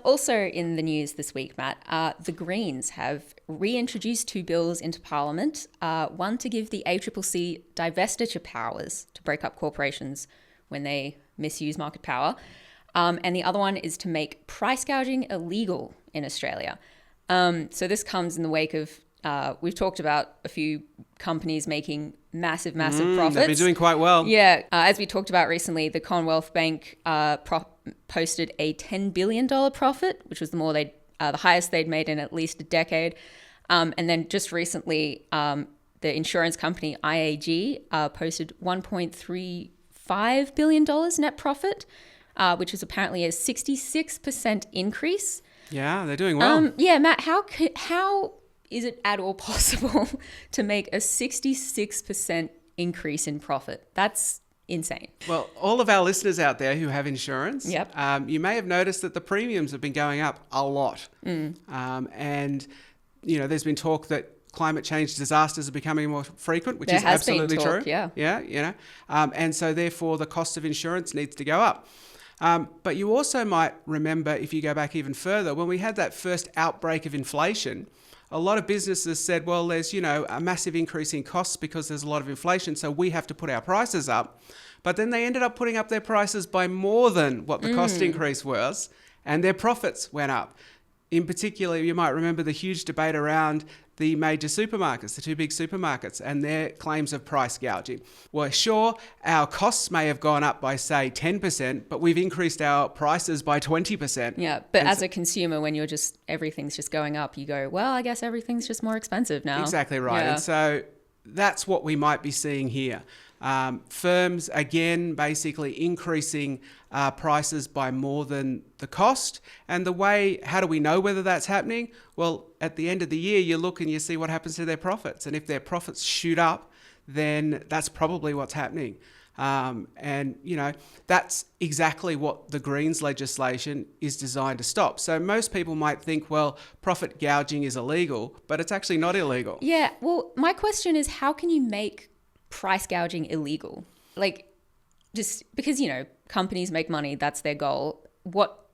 Also in the news this week, Matt, the Greens have reintroduced 2 bills into Parliament. One to give the ACCC divestiture powers to break up corporations when they misuse market power. And the other one is to make price gouging illegal in Australia. So this comes in the wake of, we've talked about a few companies making massive profits. They've been doing quite well. Yeah. As we talked about recently, the Commonwealth Bank posted a $10 billion profit, which was the highest they'd made in at least a decade. And then just recently, the insurance company IAG posted $1.35 billion net profit, which is apparently a 66% increase. Yeah, they're doing well. Yeah, Matt, how is it at all possible to make a 66% increase in profit? That's insane. Well, all of our listeners out there who have insurance, Yep. You may have noticed that the premiums have been going up a lot. And, there's been talk that climate change disasters are becoming more frequent, which is absolutely true. Yeah. And so therefore the cost of insurance needs to go up. But you also might remember, if you go back even further, when we had that first outbreak of inflation, a lot of businesses said, well, there's, a massive increase in costs because there's a lot of inflation, so we have to put our prices up. But then they ended up putting up their prices by more than what the cost increase was, and their profits went up. In particular, you might remember the huge debate around the major supermarkets, the 2 big supermarkets, and their claims of price gouging. Well, sure, our costs may have gone up by, say, 10%, but we've increased our prices by 20%. Yeah, but as a consumer, when everything's just going up, you go, well, I guess everything's just more expensive now. Exactly right. Yeah. And so that's what we might be seeing here. Firms, again, basically increasing prices by more than the cost. And how do we know whether that's happening? Well, at the end of the year, you look and you see what happens to their profits. And if their profits shoot up, then that's probably what's happening. That's exactly what the Greens legislation is designed to stop. So most people might think, well, profit gouging is illegal, but it's actually not illegal. Yeah, well, my question is, how can you make price gouging illegal? Like, just because, companies make money, that's their goal. What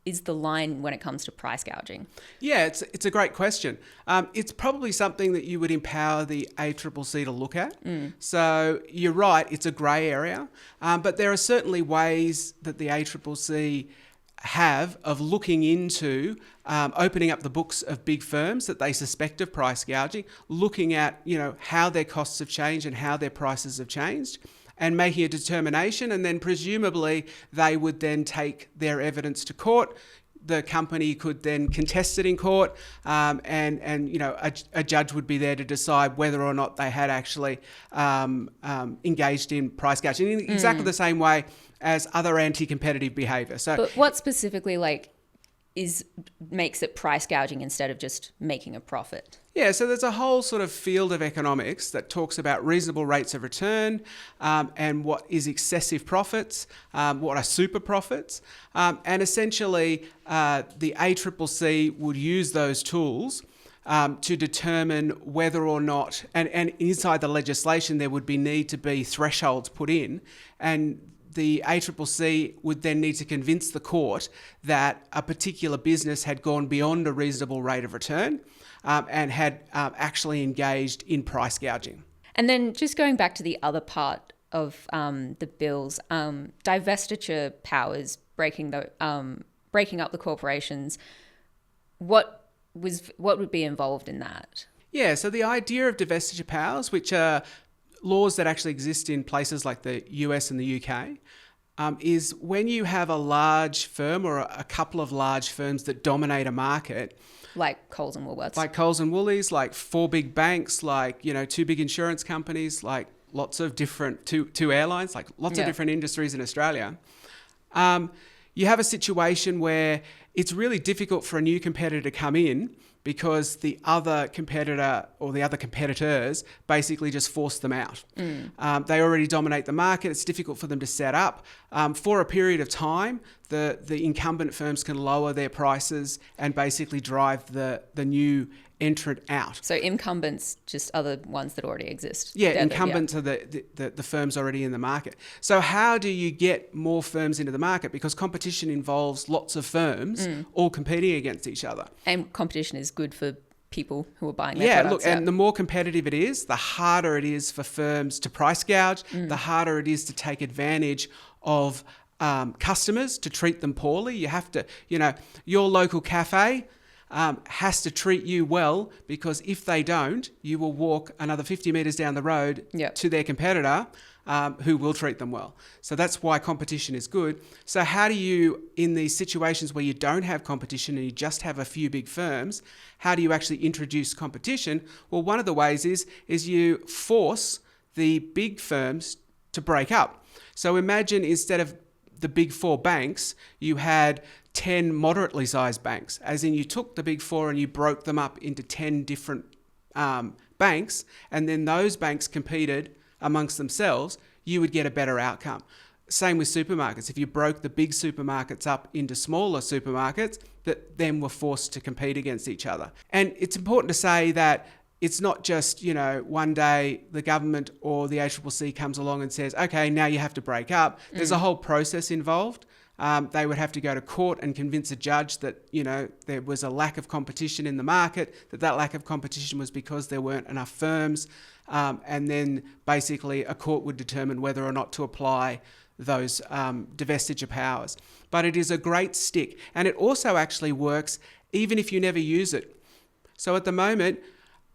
is the line when it comes to price gouging? Yeah, it's a great question. It's probably something that you would empower the ACCC to look at. So you're right, it's a grey area, but there are certainly ways that the ACCC have of looking into opening up the books of big firms that they suspect of price gouging, looking at how their costs have changed and how their prices have changed, and making a determination, and then presumably they would then take their evidence to court. The company could then contest it in court, and a judge would be there to decide whether or not they had actually engaged in price gouging in exactly the same way as other anti-competitive behaviour. So, but what specifically makes it price gouging instead of just making a profit? Yeah, so there's a whole sort of field of economics that talks about reasonable rates of return and what is excessive profits, what are super profits. And essentially, the ACCC would use those tools to determine whether or not, and inside the legislation, there would need to be thresholds put in, and the ACCC would then need to convince the court that a particular business had gone beyond a reasonable rate of return and had actually engaged in price gouging. And then just going back to the other part of the bills, divestiture powers, breaking up the corporations, what would be involved in that? Yeah, so the idea of divestiture powers, which are laws that actually exist in places like the US and the UK, is when you have a large firm or a couple of large firms that dominate a market. Like Coles and Woolworths. Like Coles and Woolies, like 4 big banks, like, 2 big insurance companies, like lots of different, two airlines, like lots of different industries in Australia. You have a situation where it's really difficult for a new competitor to come in because the other competitor or the other competitors basically just force them out. They already dominate the market. It's difficult for them to set up. For a period of time, the incumbent firms can lower their prices and basically drive the new entrant out. So incumbents just are the ones that already exist. Yeah, incumbents are the firms already in the market. So how do you get more firms into the market? Because competition involves lots of firms all competing against each other. And competition is good for people who are buying their products. And the more competitive it is, the harder it is for firms to price gouge, the harder it is to take advantage of customers, to treat them poorly. You have to, your local cafe has to treat you well, because if they don't, you will walk another 50 metres down the road to their competitor who will treat them well. So that's why competition is good. So how do you, in these situations where you don't have competition and you just have a few big firms, how do you actually introduce competition? Well, one of the ways is you force the big firms to break up. So imagine instead of the big four banks, you had 10 moderately sized banks, as in you took the big four and you broke them up into 10 different banks, and then those banks competed amongst themselves, you would get a better outcome. Same with supermarkets. If you broke the big supermarkets up into smaller supermarkets that then were forced to compete against each other. And it's important to say that it's not just, one day the government or the ACCC comes along and says, okay, now you have to break up. There's a whole process involved. They would have to go to court and convince a judge that, there was a lack of competition in the market, that lack of competition was because there weren't enough firms. And then basically a court would determine whether or not to apply those divestiture powers. But it is a great stick. And it also actually works even if you never use it. So at the moment,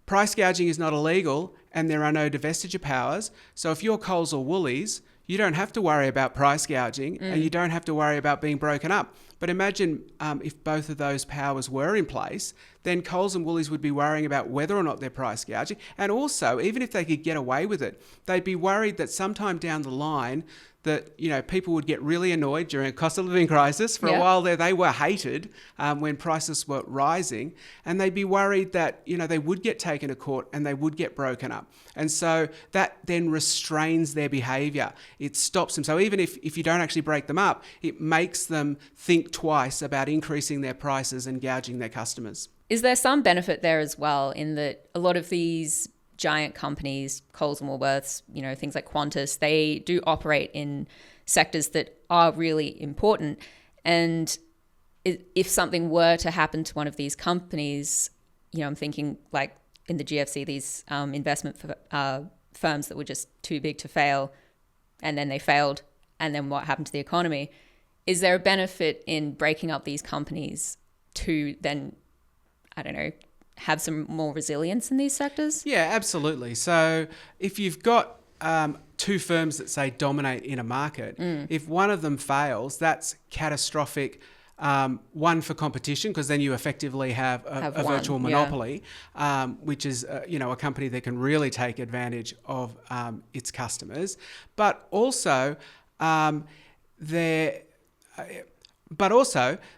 price gouging is not illegal and there are no divestiture powers. So if you're Coles or Woolies, you don't have to worry about price gouging and you don't have to worry about being broken up. But imagine if both of those powers were in place, then Coles and Woolies would be worrying about whether or not they're price gouging. And also, even if they could get away with it, they'd be worried that sometime down the line that, people would get really annoyed during a cost of living crisis. For a while there, they were hated when prices were rising, and they'd be worried that, they would get taken to court and they would get broken up. And so that then restrains their behaviour. It stops them. So even if you don't actually break them up, it makes them think twice about increasing their prices and gouging their customers. Is there some benefit there as well, in that a lot of these giant companies, Coles and Woolworths, things like Qantas, they do operate in sectors that are really important. And if something were to happen to one of these companies, I'm thinking like in the GFC, these investment firms that were just too big to fail, and then they failed, and then what happened to the economy? Is there a benefit in breaking up these companies to then, have some more resilience in these sectors? Yeah, absolutely. So if you've got two firms that say dominate in a market, if one of them fails, that's catastrophic. One, for competition, because then you effectively have a virtual monopoly, which is a company that can really take advantage of its customers, but also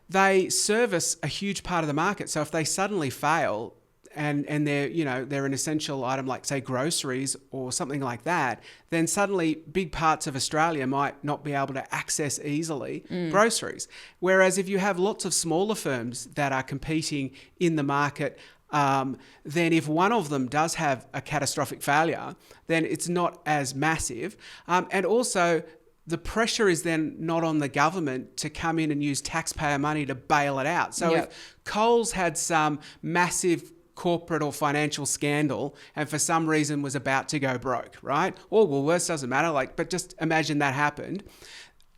they service a huge part of the market. So if they suddenly fail and they're an essential item like, say, groceries or something like that, then suddenly big parts of Australia might not be able to access easily groceries. Whereas if you have lots of smaller firms that are competing in the market, then if one of them does have a catastrophic failure, then it's not as massive. And also, the pressure is then not on the government to come in and use taxpayer money to bail it out. So if Coles had some massive corporate or financial scandal and for some reason was about to go broke, right? Or Woolworths, doesn't matter, but just imagine that happened.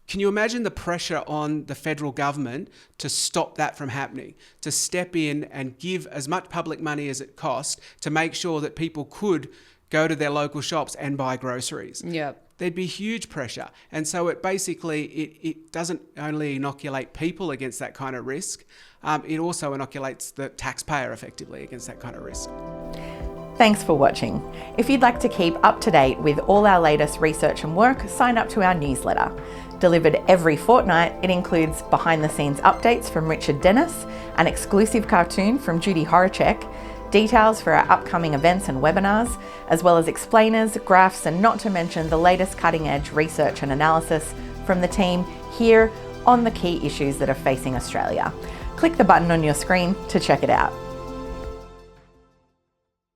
Can you imagine the pressure on the federal government to stop that from happening, to step in and give as much public money as it cost to make sure that people could go to their local shops and buy groceries? There'd be huge pressure. And so it basically, it doesn't only inoculate people against that kind of risk, it also inoculates the taxpayer effectively against that kind of risk. Thanks for watching. If you'd like to keep up to date with all our latest research and work, sign up to our newsletter. Delivered every fortnight, it includes behind-the-scenes updates from Richard Dennis, an exclusive cartoon from Judy Horacek, details for our upcoming events and webinars, as well as explainers, graphs, and not to mention the latest cutting-edge research and analysis from the team here on the key issues that are facing Australia. Click the button on your screen to check it out.